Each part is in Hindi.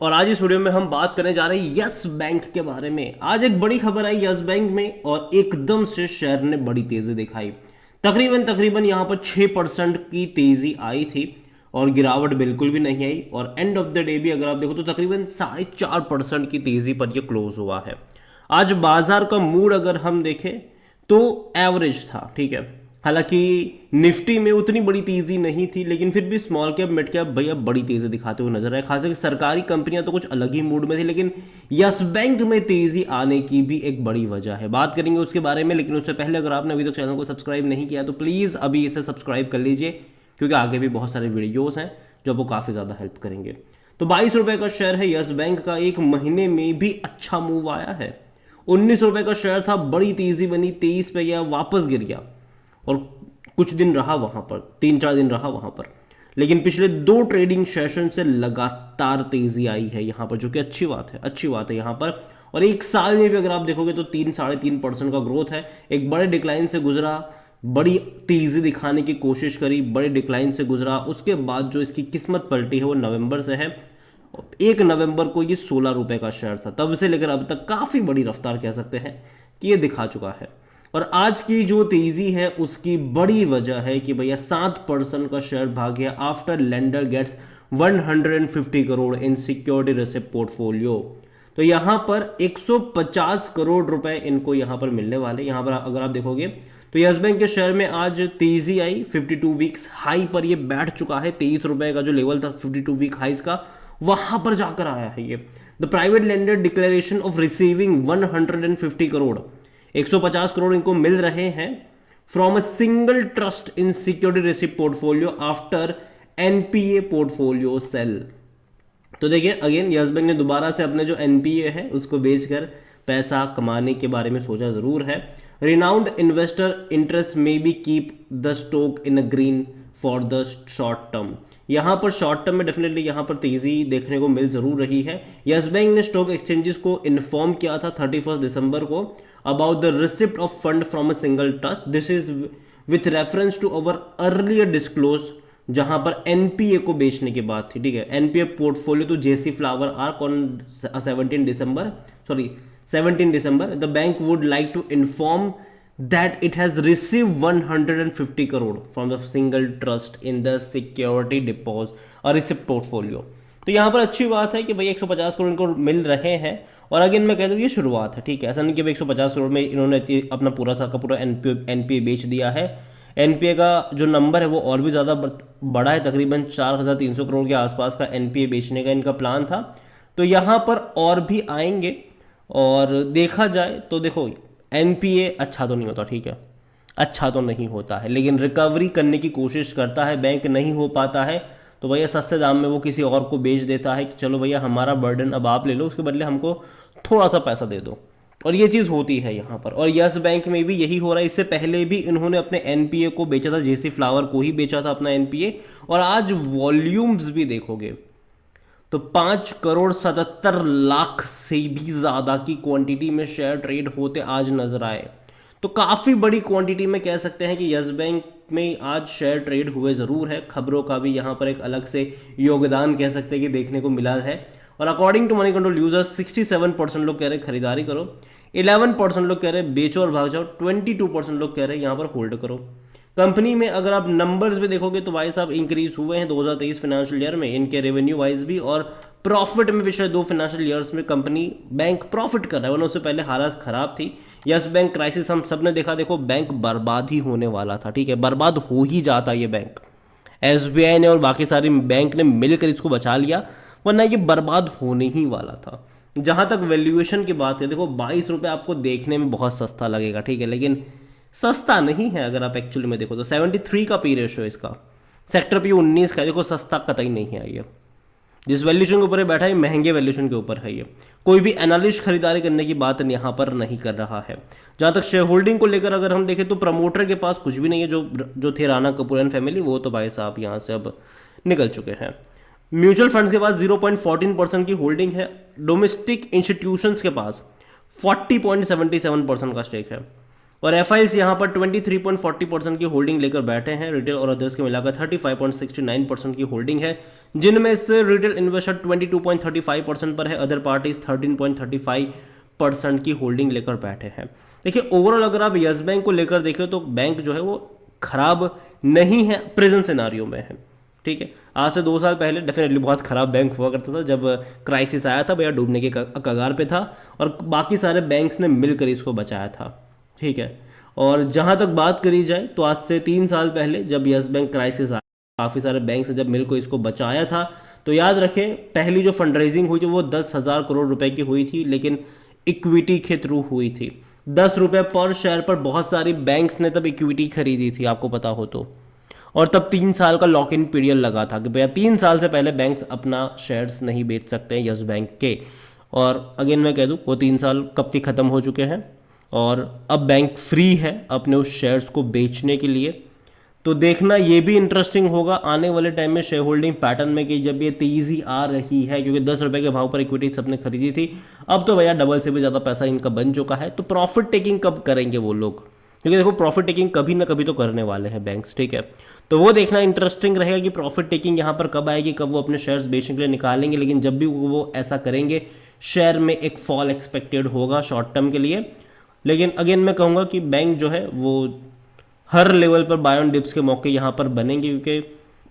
और आज इस वीडियो में हम बात करने जा रहे हैं यस बैंक के बारे में। आज एक बड़ी खबर आई यस बैंक में और एकदम से शेयर ने बड़ी तेजी दिखाई। तकरीबन यहां पर 6% की तेजी आई थी और गिरावट बिल्कुल भी नहीं आई। और एंड ऑफ द डे भी अगर आप देखो तो तकरीबन 4.5% की तेजी पर यह क्लोज हुआ है। आज बाजार का मूड अगर हम देखें तो एवरेज था, ठीक है। हालांकि निफ्टी में उतनी बड़ी तेजी नहीं थी, लेकिन फिर भी स्मॉल कैप मिड कैप भैया बड़ी तेजी दिखाते हुए नजर आए। खासकर सरकारी कंपनियां तो कुछ अलग ही मूड में थी, लेकिन यस बैंक में तेजी आने की भी एक बड़ी वजह है। बात करेंगे उसके बारे में, लेकिन उससे पहले अगर आपने अभी तक चैनल को सब्सक्राइब नहीं किया तो प्लीज़ अभी इसे सब्सक्राइब कर लीजिए, क्योंकि आगे भी बहुत सारे वीडियोज़ हैं जो आपको काफ़ी ज़्यादा हेल्प करेंगे। तो 22 रुपये का शेयर है यस बैंक का। एक महीने में भी अच्छा मूव आया है। 19 रुपये का शेयर था, बड़ी तेजी बनी, 23 पे गया, वापस गिर गया और कुछ दिन रहा वहां पर, 3-4 दिन रहा वहां पर। लेकिन पिछले 2 ट्रेडिंग सेशन से लगातार तेजी आई है यहां पर, जो कि अच्छी बात है यहां पर। और एक साल में भी अगर आप देखोगे तो 3-3.5% का ग्रोथ है। एक बड़े डिक्लाइन से गुजरा, बड़ी तेजी दिखाने की कोशिश करी, बड़े डिक्लाइन से गुजरा। उसके बाद जो इसकी किस्मत पलटी है वो नवंबर से है। 1 नवंबर को ये 16 रुपए का शेयर था, तब से लेकर अब तक काफी बड़ी रफ्तार कह सकते हैं कि ये दिखा चुका है। और आज की जो तेजी है उसकी बड़ी वजह है कि भैया 7% का शेयर भाग गया after lender gets 150 crore in security receipt portfolio. तो यहां पर 150 करोड़ रुपए इनको यहां पर मिलने वाले। यहां पर अगर आप देखोगे तो यस बैंक के शेयर में आज तेजी आई। 52 वीक्स हाई पर ये बैठ चुका है। 23 रुपए का जो लेवल था 52 वीक हाइस का, वहां पर जाकर आया है ये। The private lender declaration of receiving 150 crore, 150 crore इनको मिल रहे हैं from a single trust in security receipt portfolio after NPA portfolio sale. तो देखिए अगेन यस बैंक ने दोबारा से अपने जो एनपीए है उसको बेचकर पैसा कमाने के बारे में सोचा जरूर है। रिनाउंड इन्वेस्टर इंटरेस्ट में be keep the stock in a green for the short term. यहां पर शॉर्ट टर्म में डेफिनेटली यहां पर तेजी देखने को मिल जरूर रही है। यस बैंक ने स्टॉक एक्सचेंजेस को इन्फॉर्म किया था 31 दिसंबर को about the receipt of fund from a single trust. This is with reference to our earlier disclose, जहां पर एनपीए को बेचने की बात थी, ठीक है। NPA portfolio to JC flower ARC on 17 December the bank would like to inform that it has received 150 crore from the single trust in the security deposit और receipt portfolio। तो यहाँ पर अच्छी बात है कि भाई 150 करोड़ इनको मिल रहे हैं। और अगेन मैं कहता हूँ ये शुरुआत है, ठीक है। ऐसा नहीं कि भाई 150 करोड़ में इन्होंने अपना पूरा एनपीए बेच दिया है। एनपीए का जो नंबर है वो और भी ज़्यादा बड़ा है, तकरीबन 4,300 करोड़ के आसपास का एनपीए बेचने का इनका प्लान था। तो यहाँ पर और भी आएंगे। और देखा जाए तो देखो एनपीए अच्छा तो नहीं होता, ठीक है, अच्छा तो नहीं होता है, लेकिन रिकवरी करने की कोशिश करता है बैंक। नहीं हो पाता है तो भैया सस्ते दाम में वो किसी और को बेच देता है कि चलो भैया हमारा बर्डन अब आप ले लो, उसके बदले हमको थोड़ा सा पैसा दे दो। और ये चीज़ होती है यहाँ पर। और यस बैंक में भी यही हो रहा है। इससे पहले भी इन्होंने अपने एनपीए को बेचा था, जेसी फ्लावर को ही बेचा था अपना एनपीए। और आज वॉल्यूम्स भी देखोगे तो 5,77,00,000 से भी ज़्यादा की क्वांटिटी में शेयर ट्रेड होते आज नजर आए। तो काफ़ी बड़ी क्वांटिटी में कह सकते हैं कि यस बैंक में आज शेयर ट्रेड हुए ज़रूर है। खबरों का भी यहाँ पर एक अलग से योगदान कह सकते हैं कि देखने को मिला है। और according to Moneycontrol users 67% लोग कह रहे खरीदारी करो, 11% लोग कह रहे बेचो और भाग जाओ, 22% लोग कह रहे यहाँ पर होल्ड करो। कंपनी में अगर आप नंबर्स भी देखोगे तो भाई साहब इंक्रीज हुए हैं 2023 फाइनेंशियल ईयर में इनके रेवेन्यू वाइज भी, और प्रॉफिट में पिछले 2 फाइनेंशियल ईयर्स में कंपनी बैंक प्रॉफिट कर रहा है, वरना उससे पहले हालत खराब थी। यस बैंक क्राइसिस हम सब ने देखा, देखो बैंक बर्बाद ही होने वाला था, ठीक है, बर्बाद हो ही जाता ये बैंक। एसबीआई ने और बाकी सारी बैंक ने मिलकर इसको बचा लिया, वरना ये बर्बाद होने ही वाला था। जहां तक वैल्यूएशन की बात है, देखो 22 रुपये आपको देखने में बहुत सस्ता लगेगा, ठीक है, लेकिन सस्ता नहीं है। अगर आप एक्चुअली में देखो तो 73 का पी रेशो इसका, सेक्टर पी 19 का, देखो सस्ता कतई नहीं है ये। जिस वैल्यूशन के ऊपर ये बैठा है महंगे वैल्यूशन के ऊपर है ये। कोई भी एनालिस्ट खरीदारी करने की बात यहाँ पर नहीं कर रहा है। जहाँ तक शेयर होल्डिंग को लेकर अगर हम देखें तो प्रमोटर के पास कुछ भी नहीं है। जो थे राणा कपूर एंड फैमिली, वो तो भाई साहब यहाँ से अब निकल चुके हैं। म्यूचुअल फंड्स के पास 0.14% की होल्डिंग है। डोमेस्टिक इंस्टीट्यूशंस के पास 40.77% का स्टेक है। और एफआईज यहाँ पर 23.40% की होल्डिंग लेकर बैठे हैं। रिटेल और अदर्स के मिलाकर 35.69% की होल्डिंग है, जिनमें से रिटेल इन्वेस्टर 22.35% पर है, अदर पार्टीज 13.35% की होल्डिंग लेकर बैठे हैं। देखिए ओवरऑल अगर आप यस बैंक को लेकर देखें तो बैंक जो है वो खराब नहीं है, प्रेजेंट सिनारियो में है। ठीक है, आज से 2 साल पहले डेफिनेटली बहुत खराब बैंक हुआ करता था, जब क्राइसिस आया था भैया डूबने के कगार पे था, और बाकी सारे बैंक्स ने मिलकर इसको बचाया था। ठीक है, और जहां तक बात करी जाए तो आज से 3 साल पहले जब यस बैंक क्राइसिस आया, काफ़ी सारे बैंक से जब मिलकर इसको बचाया था, तो याद रखें पहली जो फंड रेजिंग हुई थी वो 10,000 करोड़ रुपए की हुई थी, लेकिन इक्विटी के थ्रू हुई थी। 10 रुपए पर शेयर पर बहुत सारी बैंक्स ने तब इक्विटी खरीदी थी, आपको पता हो तो। और तब 3 साल का लॉक इन पीरियड लगा था कि भैया 3 साल से पहले बैंक्स अपना शेयर्स नहीं बेच सकते हैं यस बैंक के। और अगेन मैं कह दूं वो 3 साल कब के ख़त्म हो चुके हैं, और अब बैंक फ्री है अपने उस शेयर्स को बेचने के लिए। तो देखना ये भी इंटरेस्टिंग होगा आने वाले टाइम में शेयर होल्डिंग पैटर्न में, कि जब ये तेज़ी आ रही है, क्योंकि 10 रुपए के भाव पर इक्विटी सबने खरीदी थी, अब तो भैया डबल से भी ज़्यादा पैसा इनका बन चुका है। तो प्रॉफिट टेकिंग कब करेंगे वो लोग, क्योंकि देखो प्रॉफिट टेकिंग कभी ना कभी तो करने वाले हैं बैंक्स। ठीक है, तो वो देखना इंटरेस्टिंग रहेगा कि प्रॉफिट टेकिंग यहाँ पर कब आएगी, कब वो अपने शेयर्स बेचने के लिए निकालेंगे। लेकिन जब भी वो ऐसा करेंगे शेयर में एक फॉल एक्सपेक्टेड होगा शॉर्ट टर्म के लिए। लेकिन अगेन मैं कहूँगा कि बैंक जो है वो हर लेवल पर बाय ऑन डिप्स के मौके यहाँ पर बनेंगे, क्योंकि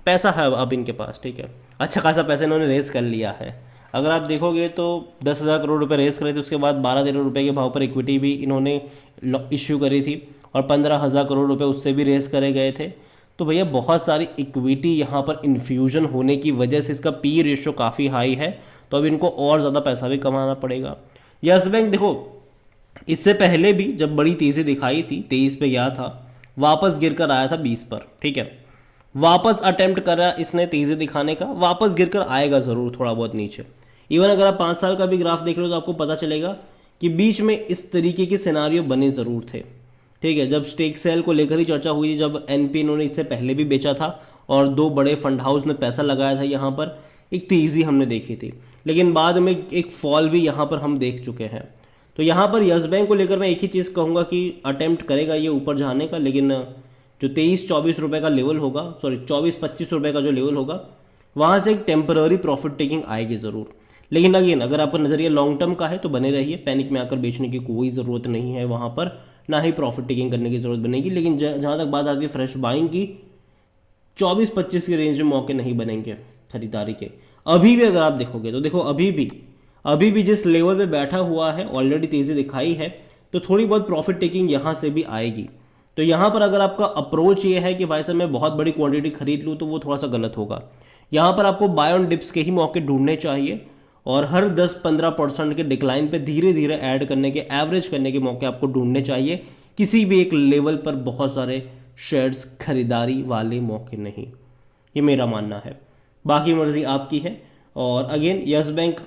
पैसा है अब इनके पास। ठीक है, अच्छा खासा पैसा इन्होंने रेस कर लिया है। अगर आप देखोगे तो 10,000 करोड़ रुपए रेस करे थे, उसके बाद 12-13 रुपए के भाव पर इक्विटी भी इन्होंने इश्यू करी थी, और 15,000 करोड़ रुपए उससे भी रेस करे गए थे। तो भैया बहुत सारी इक्विटी यहाँ पर इन्फ्यूजन होने की वजह से इसका पी रेशियो काफ़ी हाई है, तो अब इनको और ज़्यादा पैसा भी कमाना पड़ेगा। यस बैंक देखो इससे पहले भी जब बड़ी तेज़ी दिखाई थी 23 पे गया था, वापस गिर कर आया था 20 पर। ठीक है, वापस अटेम्प्ट करा इसने तेज़ी दिखाने का, वापस गिर कर आएगा ज़रूर थोड़ा बहुत नीचे। इवन अगर आप 5 साल का भी ग्राफ देख लो तो आपको पता चलेगा कि बीच में इस तरीके के सिनारियो बने ज़रूर थे। ठीक है, जब स्टेक सेल को लेकर ही चर्चा हुई, जब एनपी इन्होंने इससे पहले भी बेचा था और 2 बड़े फंड हाउस ने पैसा लगाया था, यहाँ पर एक तेज़ी हमने देखी थी, लेकिन बाद में एक फॉल भी यहाँ पर हम देख चुके हैं। तो यहाँ पर यस बैंक को लेकर मैं एक ही चीज़ कहूँगा कि अटेम्प्ट करेगा ये ऊपर जाने का, लेकिन जो 23-24 रुपये का लेवल होगा, सॉरी 24-25 रुपये का जो लेवल होगा, वहाँ से एक टेम्पररी प्रॉफिट टेकिंग आएगी ज़रूर। लेकिन अगेन अगर आपका नज़रिया लॉन्ग टर्म का है तो बने रहिए, पैनिक में आकर बेचने की कोई ज़रूरत नहीं है वहाँ पर, ना ही प्रॉफिट टेकिंग करने की ज़रूरत बनेगी। लेकिन जहाँ तक बात आती है फ्रेश बाइंग की, 24-25 की रेंज में मौके नहीं बनेंगे खरीदारी के। अभी भी अगर आप देखोगे तो देखो अभी भी जिस लेवल पे बैठा हुआ है, ऑलरेडी तेज़ी दिखाई है, तो थोड़ी बहुत प्रॉफिट टेकिंग यहाँ से भी आएगी। तो यहाँ पर अगर आपका अप्रोच ये है कि भाई साहब मैं बहुत बड़ी क्वांटिटी खरीद लूँ, तो वो थोड़ा सा गलत होगा। यहाँ पर आपको बाय ऑन डिप्स के ही मौके ढूंढने चाहिए, और हर 10-15% के डिक्लाइन पे धीरे धीरे ऐड करने के, एवरेज करने के मौके आपको ढूंढने चाहिए, किसी भी एक लेवल पर बहुत सारे शेयर्स खरीदारी वाले मौके नहीं। ये मेरा मानना है, बाकी मर्जी आपकी है। और अगेन यस बैंक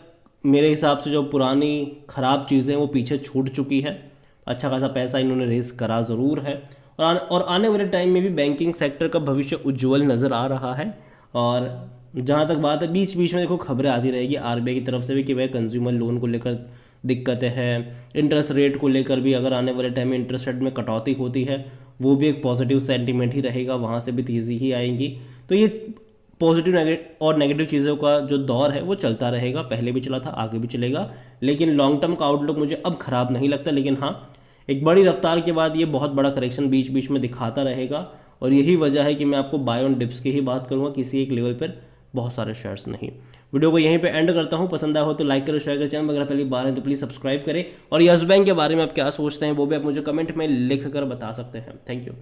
मेरे हिसाब से जो पुरानी ख़राब चीज़ें वो पीछे छूट चुकी है, अच्छा खासा पैसा इन्होंने रेस करा ज़रूर है, और आने वाले टाइम में भी बैंकिंग सेक्टर का भविष्य उज्जवल नज़र आ रहा है। और जहाँ तक बात है, बीच बीच में देखो खबरें आती रहेगी आरबीआई की तरफ से भी कि भाई कंज्यूमर लोन को लेकर दिक्कतें हैं, इंटरेस्ट रेट को लेकर भी अगर आने वाले टाइम में इंटरेस्ट रेट में कटौती होती है, वो भी एक पॉजिटिव सेंटीमेंट ही रहेगा, वहाँ से भी तेज़ी ही आएंगी। तो ये पॉजिटिव और नेगेटिव चीज़ों का जो दौर है वो चलता रहेगा, पहले भी चला था, आगे भी चलेगा। लेकिन लॉन्ग टर्म का आउटलुक मुझे अब ख़राब नहीं लगता। लेकिन हाँ, एक बड़ी रफ्तार के बाद ये बहुत बड़ा करेक्शन बीच बीच में दिखाता रहेगा, और यही वजह है कि मैं आपको बाय ऑन डिप्स की ही बात करूँगा, किसी एक लेवल पर बहुत सारे शेयर्स नहीं। वीडियो को यहीं पे एंड करता हूँ, पसंद आया हो तो लाइक करो, शेयर करें, चैनल अगर पहली बार है तो प्लीज़ सब्सक्राइब करें। और यस बैंक के बारे में आप क्या सोचते हैं वो भी आप मुझे कमेंट में लिख कर बता सकते हैं। Thank you.